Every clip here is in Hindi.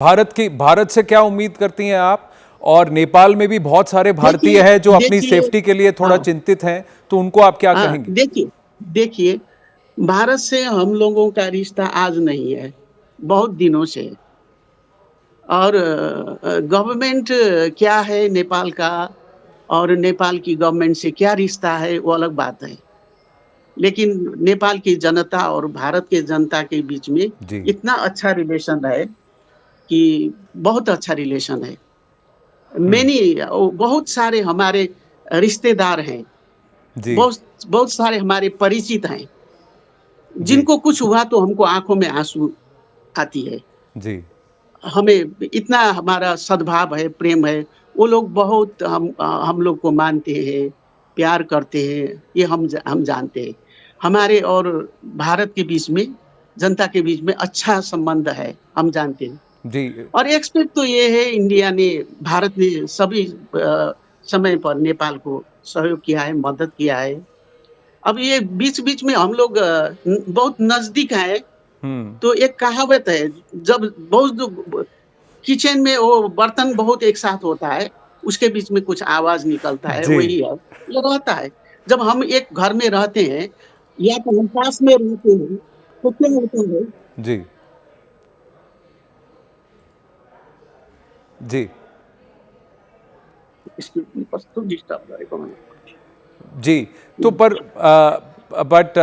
भारत से क्या उम्मीद करती हैं आप? और नेपाल में भी बहुत सारे भारतीय देखिए हैं जो अपनी देखिए सेफ्टी के लिए थोड़ा हाँ चिंतित हैं, तो उनको आप क्या हाँ कहेंगी? देखिए देखिए भारत से हम लोगों का रिश्ता आज नहीं है, बहुत दिनों से है। और गवर्नमेंट क्या है नेपाल का और नेपाल की गवर्नमेंट से क्या रिश्ता है वो अलग बात है। लेकिन नेपाल की जनता और भारत के जनता के बीच में जी, इतना अच्छा रिलेशन है कि बहुत अच्छा रिलेशन है। हुँ, बहुत सारे हमारे रिश्तेदार हैं, जी, बहुत बहुत सारे हमारे परिचित हैं, जी, जिनको कुछ हुआ तो हमको आँखों में आँसू आती है। जी, हमें इतना हमारा सद्भाव है, प्रेम है, वो लोग बहुत हम लोग को मानते हैं, प्यार करते हैं, ये हम जानते हैं। हमारे और भारत के बीच में, जनता के बीच में अच्छा संबंध है, हम जानते हैं। जी, और एक्सपेक्ट तो ये है भारत ने सभी समय पर नेपाल को सहयोग किया है, मदद किया है। अब ये बीच-बीच में हम लोग बहुत नज़दीक हैं, हुँ, तो एक कहावत है, जब बहुत जो किचन में वो बर्तन बहुत एक साथ होता है, उसके बीच में कुछ आवाज़ निकलता है, जी, वही है, ये रहता है। जब हम एक घर में रहते हैं, या तो हम पास में रहते हैं, तो क्या होता है। जी, जी, इसकी वस्तु डिस्टर्ब गरेको मलाई। जी। तो पर बट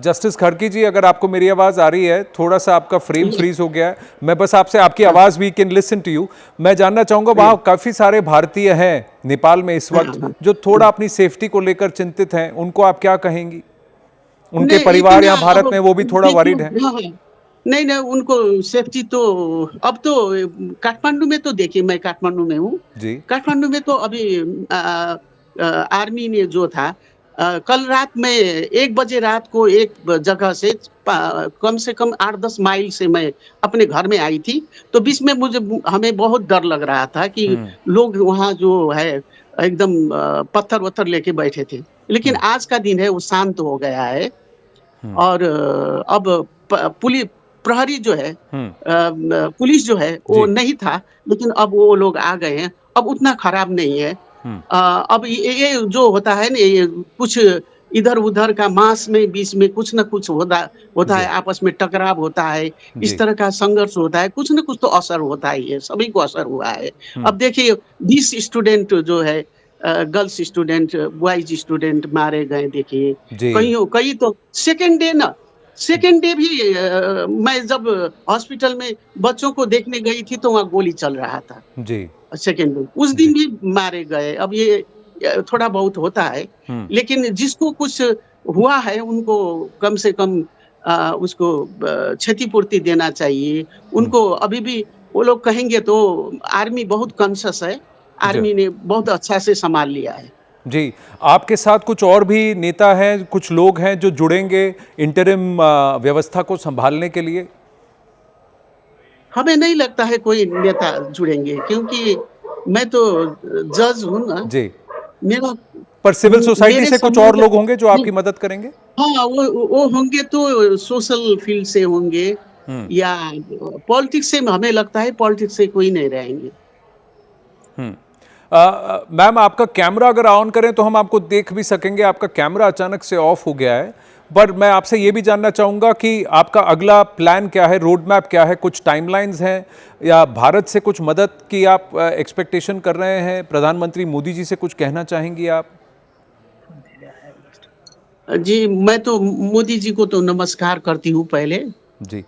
जस्टिस खड़की जी, अगर आपको मेरी आवाज़ आ रही है, थोड़ा-सा आपका फ्रेम ये फ्रीज़ हो गया है। मैं बस आपसे आपकी हाँ, आवाज़ we can listen to you. मैं जानना चाहूँगा, हाँ, वहाँ काफ़ी सारे भारतीय हैं नेपाल में इस हाँ, वक़्त, हाँ, जो थोड़ा हुँ। अपनी सेफ्टी को लेकर चिंतित हैं, उनको आप क्या कहेंगी? उनके नहीं परिवार इतना यहाँ भारत अब में वो भी थोड़ा देखिए वरीड हैं। हाँ, हाँ। नहीं, नहीं उनको सेफ्टी तो अब तो काठमांडू में तो देखिए मैं काठमांडू में हूँ। जी, काठमांडू में तो अभी आर्मी ने जो था कल रात में 1 बजे रात को एक जगह से कम से कम 8-10 माइल से मैं अपने घर में आई थी। तो बीच में हमें बहुत डर लग रहा था कि हुँ, लोग वहाँ जो है एकदम पत्थर-वत्थर लेके बैठे थे। लेकिन हुँ, आज का दिन है वो शांत हो गया है। हुँ, और अब प्रहरी जो है हुँ, पुलिस जो है वो जी, नहीं था, लेकिन अब वो लोग आ गए हैं, अब उतना खराब नहीं है। हुँ, अब ये जो होता है ना ये कुछ इधर-उधर का मास में बीच में कुछ न कुछ होता होता है, जी, आपस में टकराव होता है, इस जी, तरह का संघर्ष होता है, कुछ न कुछ तो असर होता ही है, सभी को असर हुआ है। हुँ, अब देखिए 20 स्टूडेंट जो है गर्ल्स स्टूडेंट, बॉयज़ स्टूडेंट मारे गए देखिए। जी, कई तो सेकंड डे भी मैं जब हॉस्पिटल में बच्चों को देखने गई थी तो वहाँ गोली चल रहा था। जी, सेकंड डे उस दिन जी, भी मारे गए। अब ये थोड़ा बहुत होता है, हुँ, लेकिन जिसको कुछ हुआ है उनको कम से कम उसको क्षतिपूर्ति देना चाहिए। हुँ, उनको अभी भी वो लोग कहेंगे तो आर्मी बहुत कॉन्शियस है, जी। आर्मी ने बहुत अच्छा से सँभाल लिया है। जी, आपके साथ कुछ और भी नेता हैं, कुछ लोग हैं जो जुड़ेंगे इंटरिम व्यवस्था को सँभालने के लिए? हमें नहीं लगता है कोई नेता जुड़ेंगे क्योंकि मैं तो जज हूँ ना, जी, मेरा पर सिविल सोसाइटी मेरे से कुछ और संबंध लोग होंगे जो नहीं। आपकी मदद करेंगे? हाँ, वो होंगे तो सोशल फील्ड से होंगे हुँ, या पॉलिटिक्स से हमें लगता है पॉलिटिक्स से कोई नहीं रहेंगे। हुँ। मैम, आपका कैमरा अगर ऑन करें तो हम आपको देख भी सकेंगे, आपका कैमरा अचानक से ऑफ हो गया है। पर मैं आपसे ये भी जानना चाहूँगा कि आपका अगला प्लान क्या है, रोड मैप क्या है, कुछ टाइमलाइन्स हैं या भारत से कुछ मदद की आप एक्सपेक्टेशन कर रहे हैं? प्रधानमंत्री मोदी जी से कुछ कहना चाहेंगी आप? जी, मैं तो मोदी जी को तो नमस्कार करती हूँ पहले। जी,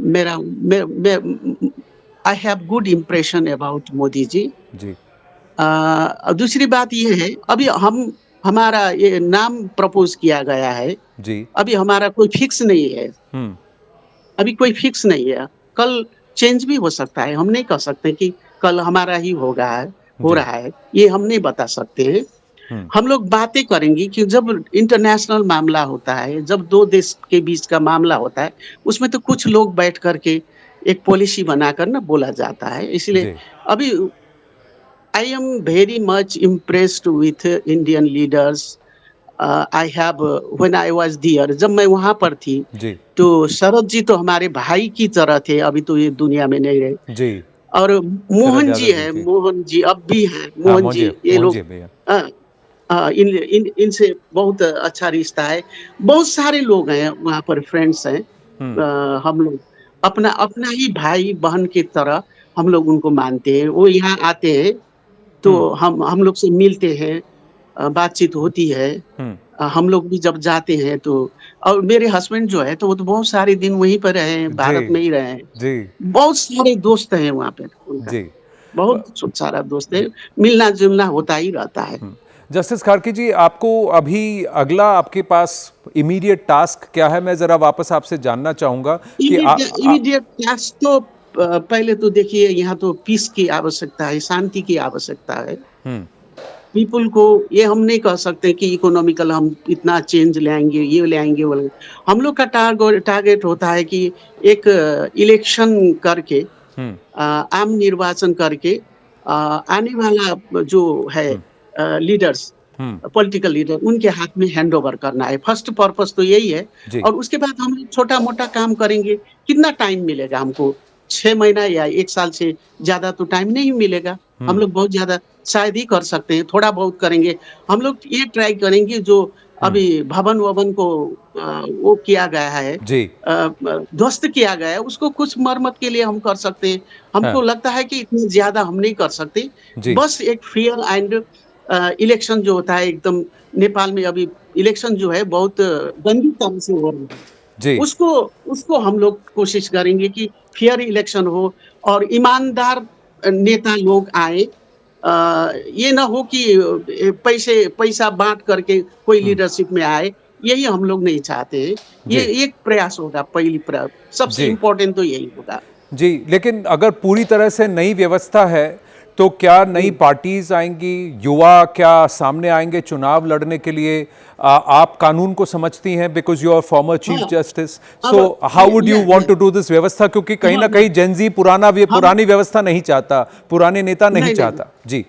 मेरा मैं I have good impression about Modi ji. जी, दूसरी बात ये है, अभी हमारा ये नाम प्रपोज़ किया गया है, जी, अभी हमारा कोई फिक्स नहीं है। हुँ, अभी कोई फिक्स नहीं है। कल चेंज भी हो सकता है। हम नहीं कह सकते कि कल हमारा ही हो जी, रहा है, ये हम नहीं बता सकते हैं। हुँ, हम लोग बातें करेंगे कि जब इंटरनेशनल मामला होता है, जब 2 देश के बीच का मामला होता है, उसमें तो कुछ लोग बैठ कर के एक पॉलिसी बनाकर ना बोला जाता है। इसलिए जी, अभी I am very much impressed with Indian leaders I have when I was there, जब मैं वहाँ पर थी, जी तो शरद जी तो हमारे भाई की तरह थे, अभी तो ये दुनिया में नहीं रहे। जी। और शरद मोहन जी यादव जी हैं, जी। मोहन जी अब भी हैं, हाँ, मोहन जी, ये मोहन लोग जी भैया। अ इन इन इनसे बहुत अच्छा रिश्ता है। बहुत सारे लोग हैं वहाँ पर, फ्रेंड्स हैं। हम्म हम लोग अपना अपना ही भाई-बहन की तरह हम लोग उनको मानते हैं। वो यहाँ आते हैं, तो हम्म हम लोग से मिलते हैं, बातचीत होती है। हम्म। हम लोग भी जब जाते हैं तो, और मेरे हस्बैंड जो है तो वो तो बहुत सारे दिन वहीं पर रहे हैं, जी भारत में ही रहे हैं। जी बहुत सारे दोस्त हैं वहाँ पे उनका, जी। बहुत ब- सारा दोस्त है, जी। मिलना-जुलना होता ही रहता है। जस्टिस खारकी जी, आपको अभी अगला आपके पास इमीडिएट टास्क क्या है? मैं जरा वापस आपसे जानना चाहूंगा कि इमीडिएट टास्क तो पहले तो देखिए, यहाँ तो पीस की आवश्यकता है, शांति की आवश्यकता है। हम्म पीपल को ये हम नहीं कह सकते कि इकोनॉमिकल हम इतना चेंज लाएँगे, ये लाएँगे, वो लाएँगे। हम लोग का टारगेट होता है कि एक इलेक्शन करके, हम्म आम निर्वाचन करके, आने वाला जो है हम्म लीडर्स, हम्म। पॉलिटिकल लीडर, उनके हाथ में हैंडओवर करना है। फर्स्ट पर्पस तो यही है। जी। और उसके बाद हम लोग छोटा-मोटा काम करेंगे। कितना टाइम मिलेगा हमको? 6 महीना या 1 साल से ज़्यादा तो टाइम नहीं मिलेगा। हम हम्म लोग बहुत ज़्यादा शायद ही कर सकते हैं, थोड़ा बहुत करेंगे। हम लोग ये ट्राई करेंगे जो हम्म। अभी भवन-ववन को वो किया गया है, जी। ध्वस्त किया गया है, उसको कुछ मरम्मत के लिए हम कर सकते हैं। हमको हाँ। लगता है कि इतनी ज़्यादा हम नहीं कर सकते। जी बस एक फेयर एंड इलेक्शन जो होता है एकदम, नेपाल में अभी इलेक्शन जो है बहुत गंदी तरह से हो रहा है। जी उसको उसको हम लोग कोशिश करेंगे कि फेयर इलेक्शन हो और ईमानदार नेता लोग आएँ। ये ना हो कि पैसा बाँट करके कोई हम्म लीडरशिप में आए, यही हम लोग नहीं चाहते हैं। ये जी एक प्रयास होगा, पहली सबसे जी इम्पोर्टेंट तो यही होगा। जी। लेकिन अगर पूरी तरह से नई व्यवस्था है तो क्या नई हुँ। पार्टीज आएंगी? युवा क्या सामने आएंगे चुनाव लड़ने के लिए? आप कानून को समझती हैं, because you are former chief हाँ, जस्टिस, अब so how would you want ये टू डू दिस व्यवस्था? क्योंकि कहीं हाँ, ना कहीं जेनजी हम पुरानी व्यवस्था नहीं चाहता, पुराने नेता नहीं नहीं। चाहता। जी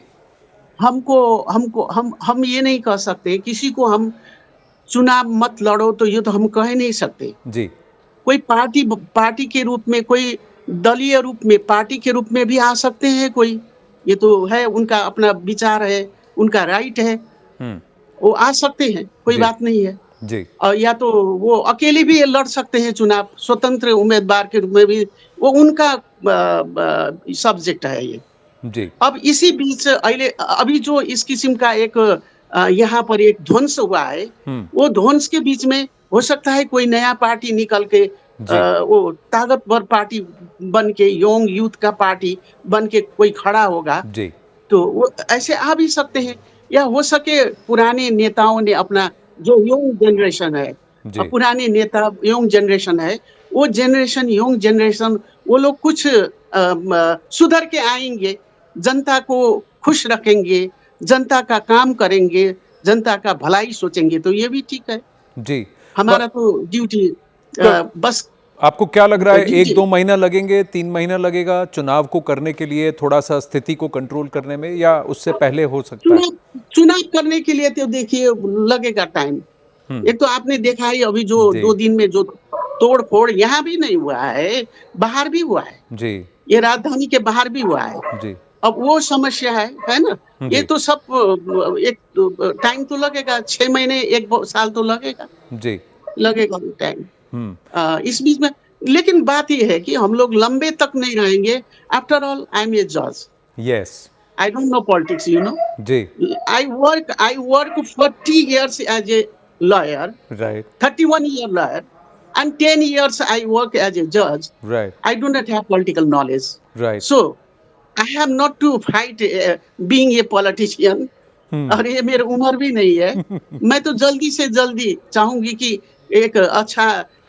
हमको हमको हम ये नहीं कह सकते, किसी को हम चुनाव मत लड़ो, तो ये तो हम कह नहीं सकते। जी कोई पार्टी के रूप में, कोई दलीय रूप में, पार्टी के रूप में भी आ सकते हैं कोई। ये तो है, उनका अपना विचार है, उनका राइट है, हम्म। वो आ सकते हैं, कोई जी बात नहीं है। जी और या तो वो अकेले भी ये लड़ सकते हैं चुनाव, स्वतंत्र उम्मीदवार के रूप में भी, वो उनका सब्जेक्ट है ये। जी अब इसी बीच अभी जो इस किस्म का एक यहाँ पर एक ध्वंस हुआ है, हम्म। वो ध्वंस के बीच में हो सकता है कोई नया पार्टी निकल के, जी वो ताकतवर पार्टी बन के, यंग यूथ का पार्टी बन के कोई खड़ा होगा, जी तो वो ऐसे आ भी सकते हैं। या हो सके पुराने नेताओं ने अपना, जो यंग जनरेशन है, जी पुराने नेता यंग जनरेशन है, वो जनरेशन, यंग जनरेशन, वो लोग कुछ सुधर के आएँगे, जनता को खुश रखेंगे, जनता का काम करेंगे, जनता का भलाई सोचेंगे, तो ये भी ठीक है। जी। हमारा तो ड्यूटी क- बस आपको क्या लग रहा है, एक ड्यूटी दो महीना लगेंगे, 3 महीना लगेगा चुनाव को करने के लिए, थोड़ा सा स्थिति को कंट्रोल करने में, या उससे पहले हो सकता है? चुनाव करने के लिए तो देखिए लगेगा टाइम। हम्म। एक तो आपने देखा ही अभी जो जी 2 दिन में जो तोड़-फोड़ यहाँ भी नहीं हुआ है, बाहर भी हुआ है। जी ये राजधानी के बाहर भी हुआ है। जी अब वो समस्या है ना? ये जी तो सब एक टाइम तो लगेगा, 6 महीने, 1 साल तो जी। लगेगा टाइम। हम्म। इस बीच में लेकिन बात ये है कि हम लोग लंबे तक नहीं रहेंगे। After all I am a जज। Yes. I don't know politics, you know. जी। I work 40 years as a lawyer, right 31-year lawyer, and 10 years I work as a judge. Right I do not have political knowledge. Right. So, I have not to fight being a politician. और ये मेरी उम्र भी नहीं है। मैं तो जल्दी से जल्दी चाहूँगी कि एक अच्छा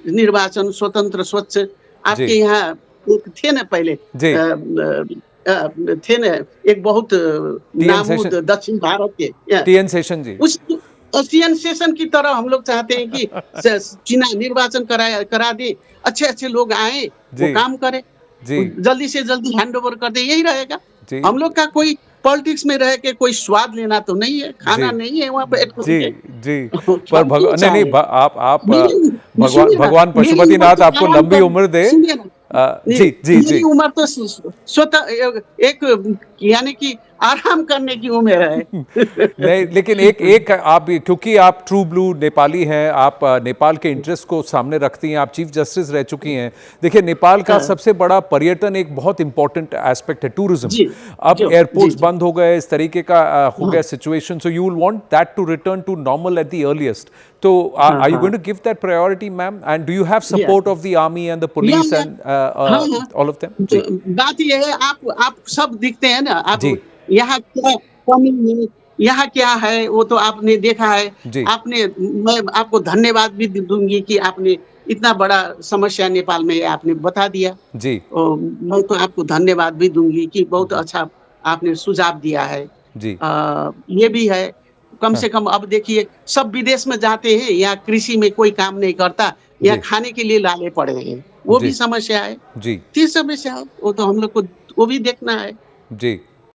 निर्वाचन, स्वतंत्र, स्वच्छ, जी आपके यहाँ एक थे ना पहले, जी। थे ना एक बहुत टीएन नामूद सेशन, दक्षिण भारत के, टीएन सेशन जी। उस एशियन सेशन की तरह हम लोग चाहते हैं कि निर्वाचन करा दे, अच्छे-अच्छे लोग आएँ, वो जी काम करें, जी जल्दी से जल्दी हैंडओवर कर दें, यही रहेगा। जी हम लोग का कोई पॉलिटिक्स में रह के कोई स्वाद लेना तो नहीं है, खाना जी नहीं है वहाँ बैठ जी करके। जी। पर हम क्यों नहीं नहीं चाहें? आप सुनिए ना, भगवान मेरी उम्र पशुपतिनाथ तो आपको आराम लंबी कर, उम्र दे। सुनिए ना, जी जी मेरी जी। उम्र तो स्वतः एक यानी कि आराम करने की उम्र है। नहीं लेकिन एक एक आप क्योंकि आप ट्रू ब्लू नेपाली हैं, आप नेपाल के इंटरेस्ट को सामने रखती हैं, आप चीफ जस्टिस रह चुकी हैं। देखिए नेपाल का हाँ, सबसे बड़ा पर्यटन एक बहुत इंपॉर्टेंट एस्पेक्ट है टूरिज्म। जी, अब जी, एयरपोर्ट्स जी। बंद हो गए, इस तरीके का हो हाँ, गया situation, so you will want that to return to normal at the earliest. तो हाँ, आर यू हाँ। Going to give that priority ma'am, and do you have या support of the army and the या पुलिस या एंड हाँ, हाँ। All of them? तो जी बात ये है, आप सब दिखते हैं ना, आप जी यहाँ क्या कमी है, यहाँ क्या है, वो तो आपने देखा है। जी आपने मैं आपको धन्यवाद भी दूँगी कि आपने इतना बड़ा समस्या नेपाल में आपने बता दिया। जी मैं तो आपको धन्यवाद भी दूँगी कि बहुत अच्छा आपने सुझाव दिया है। जी। ये भी है, कम हाँ से कम अब देखिए सब विदेश में जाते हैं, यहाँ कृषि में कोई काम नहीं करता, यहाँ जी खाने के लिए लाले पड़े हैं, वो जी भी समस्या है। जी ये समस्या है, वो तो हम लोग को वो भी देखना है। जी